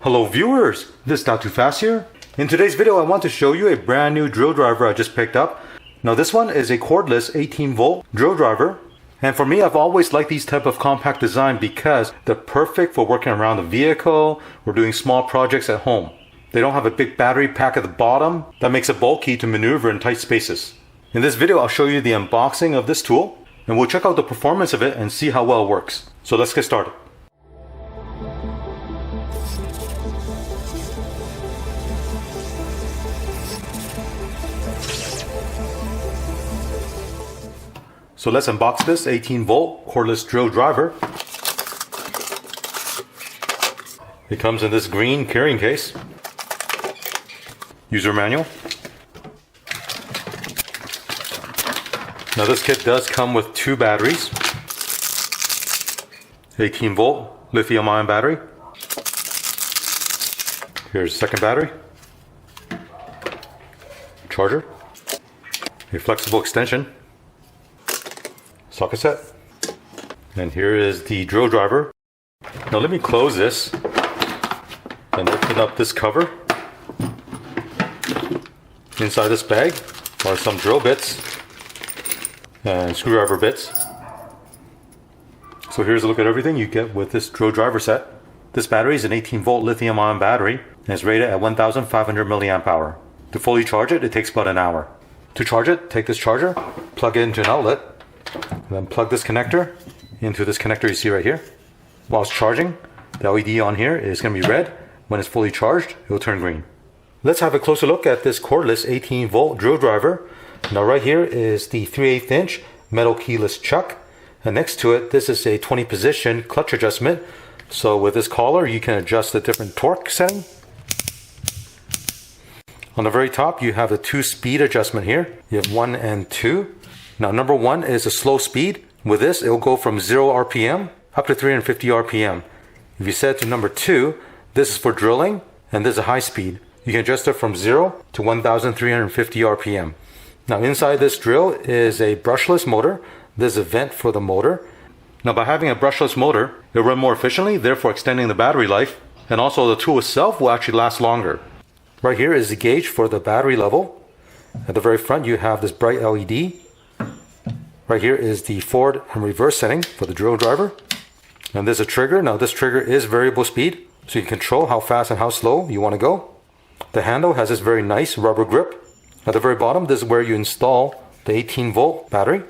Hello viewers, this is Not Too Fast here. In today's video I want to show you a brand new drill driver I just picked up. Now this one is a cordless 18 volt drill driver. And for me, I've always liked these type of compact design because they're perfect for working around the vehicle or doing small projects at home. They don't have a big battery pack at the bottom that makes it bulky to maneuver in tight spaces. In this video I'll show you the unboxing of this tool and we'll check out the performance of it and see how well it works. So let's get started. So let's unbox this 18 volt cordless drill driver. It comes in this green carrying case. User manual. Now this kit does come with two batteries. 18 volt lithium ion battery. Here's the second battery. Charger. A flexible extension. Socket set. And here is the drill driver. Now let me close this and open up this cover. Inside this bag are some drill bits and screwdriver bits. So here's a look at everything you get with this drill driver set. This battery is an 18 volt lithium ion battery and it's rated at 1500 milliamp hour. To fully charge it, it takes about an hour. To charge it, take this charger, plug it into an outlet, and then plug this connector into this connector you see right here. While it's charging, the LED on here is going to be red. When it's fully charged, it will turn green. Let's have a closer look at this cordless 18 volt drill driver. Now right here is the 3/8 inch metal keyless chuck. And next to it, this is a 20 position clutch adjustment. So with this collar, you can adjust the different torque setting. On the very top, you have the 2-speed adjustment here. You have 1 and 2. Now number 1 is a slow speed. With this, it will go from 0 RPM up to 350 RPM. If you set it to number 2, this is for drilling, and this is a high speed. You can adjust it from 0 to 1350 RPM. Now inside this drill is a brushless motor. This is a vent for the motor. Now by having a brushless motor, it will run more efficiently, therefore extending the battery life, and also the tool itself will actually last longer. Right here is the gauge for the battery level. At the very front, you have this bright LED. Right here is the forward and reverse setting for the drill driver. And there's a trigger. Now this trigger is variable speed, so you can control how fast and how slow you want to go. The handle has this very nice rubber grip. At the very bottom, this is where you install the 18 volt battery.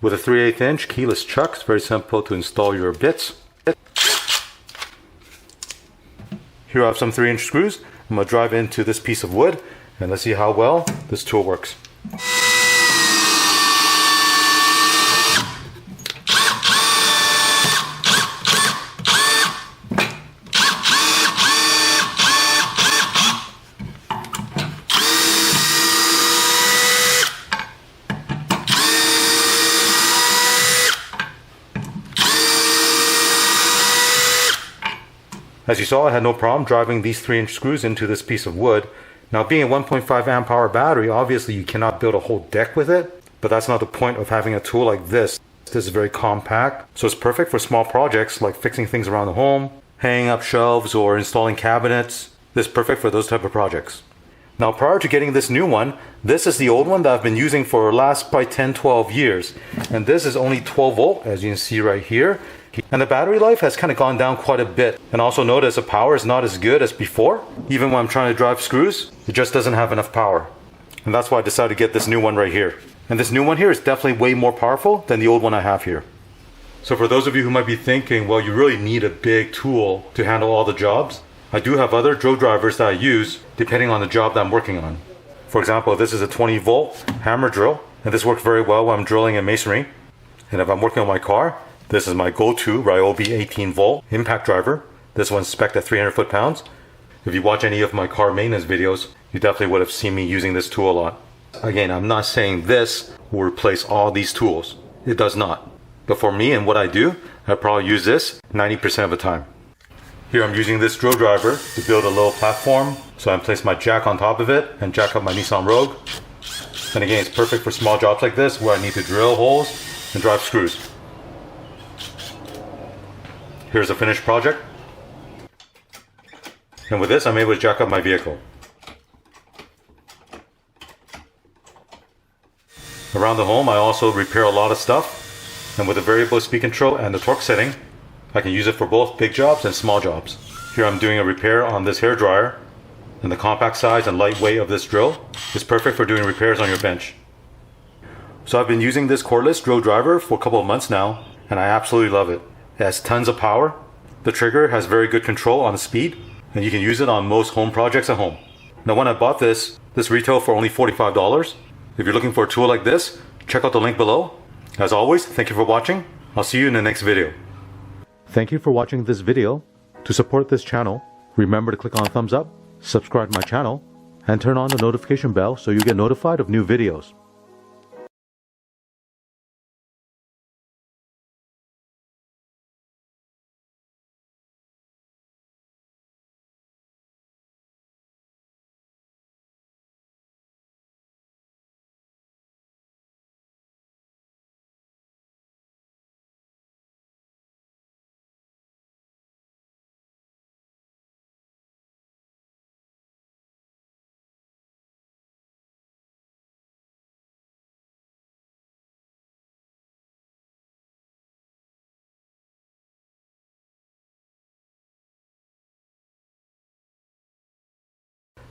With a 3/8 inch keyless chuck, it's very simple to install your bits. Here I have some 3-inch screws. I'm going to drive into this piece of wood and let's see how well this tool works. As you saw, I had no problem driving these 3-inch screws into this piece of wood. Now being a 1.5 amp hour battery, obviously you cannot build a whole deck with it, but that's not the point of having a tool like this. This is very compact, so it's perfect for small projects like fixing things around the home, hanging up shelves, or installing cabinets. This is perfect for those type of projects. Now prior to getting this new one, this is the old one that I've been using for the last probably 10-12 years. And this is only 12 volt, as you can see right here. And the battery life has kind of gone down quite a bit. And also notice the power is not as good as before. Even when I'm trying to drive screws, it just doesn't have enough power. And that's why I decided to get this new one right here. And this new one here is definitely way more powerful than the old one I have here. So for those of you who might be thinking, well, you really need a big tool to handle all the jobs, I do have other drill drivers that I use depending on the job that I'm working on. For example, this is a 20 volt hammer drill, and this works very well when I'm drilling in masonry. And if I'm working on my car, this is my go-to Ryobi 18 volt impact driver. This one's spec'd at 300 foot-pounds. If you watch any of my car maintenance videos, you definitely would have seen me using this tool a lot. Again, I'm not saying this will replace all these tools. It does not. But for me and what I do, I probably use this 90% of the time. Here I'm using this drill driver to build a little platform. So I place my jack on top of it and jack up my Nissan Rogue. And again, it's perfect for small jobs like this where I need to drill holes and drive screws. Here's a finished project. And with this, I'm able to jack up my vehicle. Around the home, I also repair a lot of stuff. And with the variable speed control and the torque setting, I can use it for both big jobs and small jobs. Here I'm doing a repair on this hair dryer. And the compact size and lightweight of this drill is perfect for doing repairs on your bench. So I've been using this cordless drill driver for a couple of months now, and I absolutely love it. It has tons of power. The trigger has very good control on the speed, and you can use it on most home projects at home. Now when I bought this retailed for only $45. If you're looking for a tool like this, check out the link below. As always, thank you for watching. I'll see you in the next video. Thank you for watching this video. To support this channel, remember to click on thumbs up, subscribe to my channel, and turn on the notification bell so you get notified of new videos.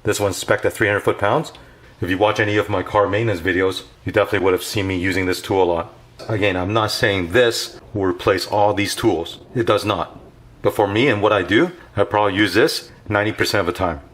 This one's spec'd at 300 foot-pounds. If you watch any of my car maintenance videos, you definitely would have seen me using this tool a lot. Again, I'm not saying this will replace all these tools. It does not. But for me and what I do, I probably use this 90% of the time.